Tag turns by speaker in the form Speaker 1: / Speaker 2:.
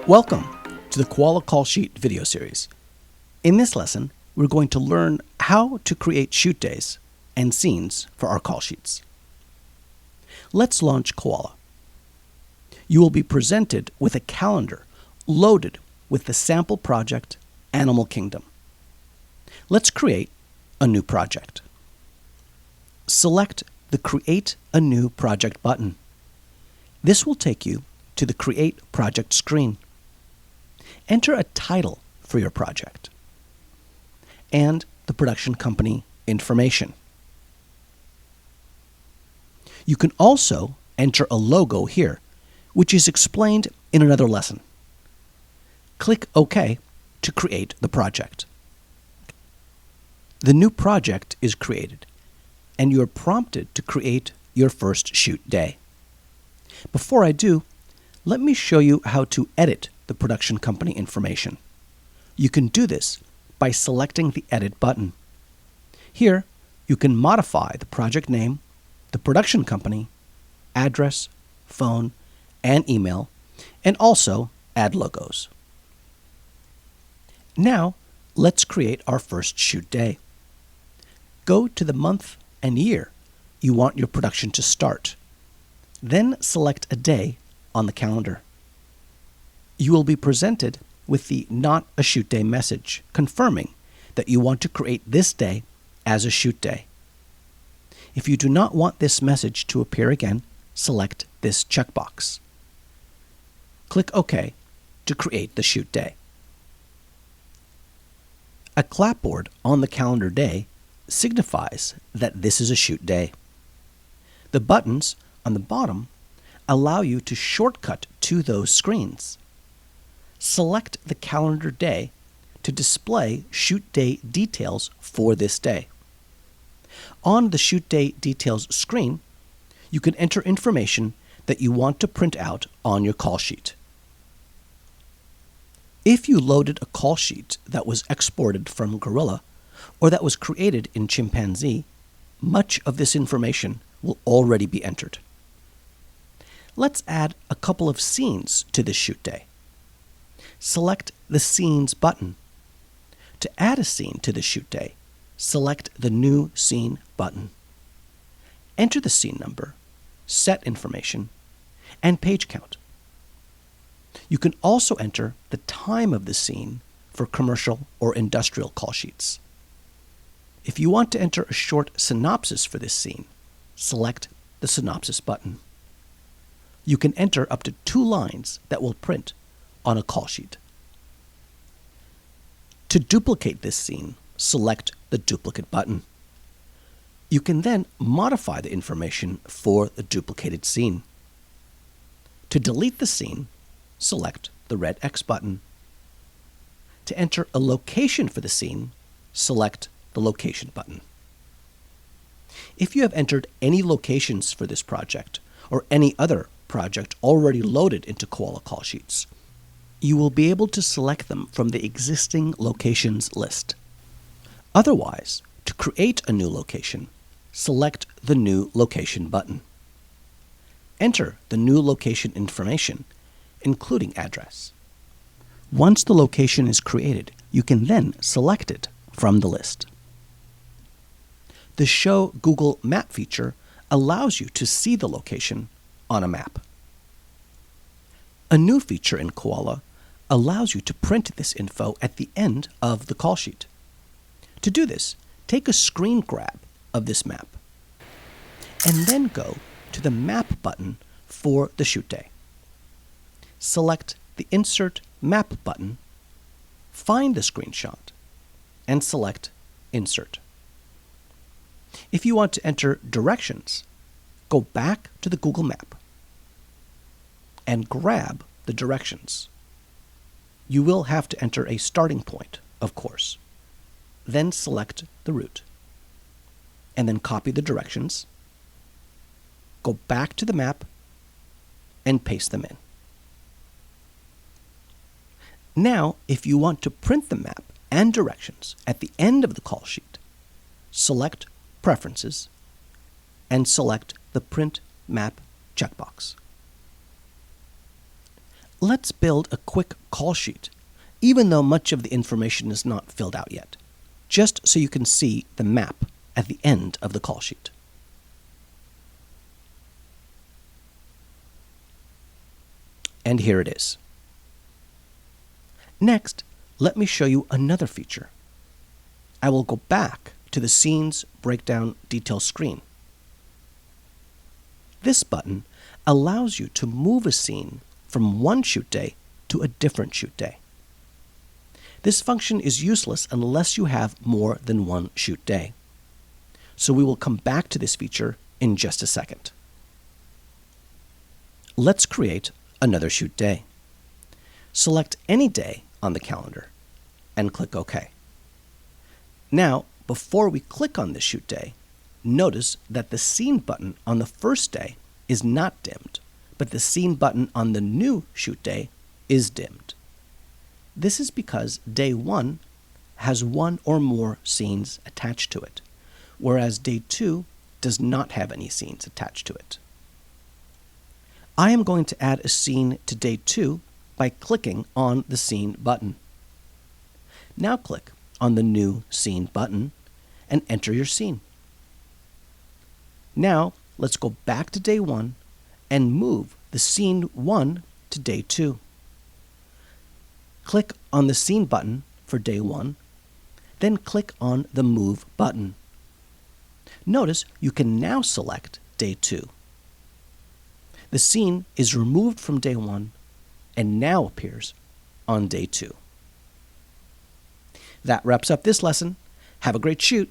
Speaker 1: Welcome to the Koala Call Sheet video series. In this lesson, we're going to learn how to create shoot days and scenes for our call sheets. Let's launch Koala. You will be presented with a calendar loaded with the sample project Animal Kingdom. Let's create a new project. Select the Create a New Project button. This will take you to the Create Project screen. Enter a title for your project and the production company information. You can also enter a logo here, which is explained in another lesson. Click OK to create the project. The new project is created, and you are prompted to create your first shoot day. Before I do, let me show you how to edit the production company information. You can do this by selecting the Edit button. Here, you can modify the project name, the production company, address, phone, and email, and also add logos. Now, let's create our first shoot day. Go to the month and year you want your production to start. Then select a day on the calendar. You will be presented with the Not a Shoot Day message, confirming that you want to create this day as a shoot day. If you do not want this message to appear again, select this checkbox. Click OK to create the shoot day. A clapboard on the calendar day signifies that this is a shoot day. The buttons on the bottom allow you to shortcut to those screens. Select the calendar day to display shoot day details for this day. On the shoot day details screen, you can enter information that you want to print out on your call sheet. If you loaded a call sheet that was exported from Gorilla or that was created in Chimpanzee, much of this information will already be entered. Let's add a couple of scenes to this shoot day. Select the Scenes button. To add a scene to the shoot day, select the New Scene button. Enter the scene number, set information, and page count. You can also enter the time of the scene for commercial or industrial call sheets. If you want to enter a short synopsis for this scene, select the Synopsis button. You can enter up to 2 lines that will print on a call sheet. To duplicate this scene, select the Duplicate button. You can then modify the information for the duplicated scene. To delete the scene, select the red X button. To enter a location for the scene, select the Location button. If you have entered any locations for this project or any other project already loaded into Koala Call Sheets, you will be able to select them from the existing locations list. Otherwise, to create a new location, select the New Location button. Enter the new location information, including address. Once the location is created, you can then select it from the list. The Show Google Map feature allows you to see the location on a map. A new feature in Koala allows you to print this info at the end of the call sheet. To do this, take a screen grab of this map and then go to the Map button for the shoot day. Select the Insert Map button, find the screenshot, and select Insert. If you want to enter directions, go back to the Google Map and grab the directions. You will have to enter a starting point, of course. Then select the route. And then copy the directions. Go back to the map and paste them in. Now, if you want to print the map and directions at the end of the call sheet, select Preferences and select the Print Map checkbox. Let's build a quick call sheet, even though much of the information is not filled out yet, just so you can see the map at the end of the call sheet. And here it is. Next, let me show you another feature. I will go back to the Scenes Breakdown Detail screen. This button allows you to move a scene from one shoot day to a different shoot day. This function is useless unless you have more than one shoot day. So we will come back to this feature in just a second. Let's create another shoot day. Select any day on the calendar and click OK. Now, before we click on this shoot day, notice that the Scene button on the first day is not dimmed, but the Scene button on the new shoot day is dimmed. This is because day 1 has one or more scenes attached to it, whereas day 2 does not have any scenes attached to it. I am going to add a scene to day 2 by clicking on the Scene button. Now click on the new Scene button and enter your scene. Now let's go back to day 1 and move the Scene 1 to day 2. Click on the Scene button for day 1, then click on the Move button. Notice you can now select day 2. The scene is removed from day 1 and now appears on day 2. That wraps up this lesson. Have a great shoot!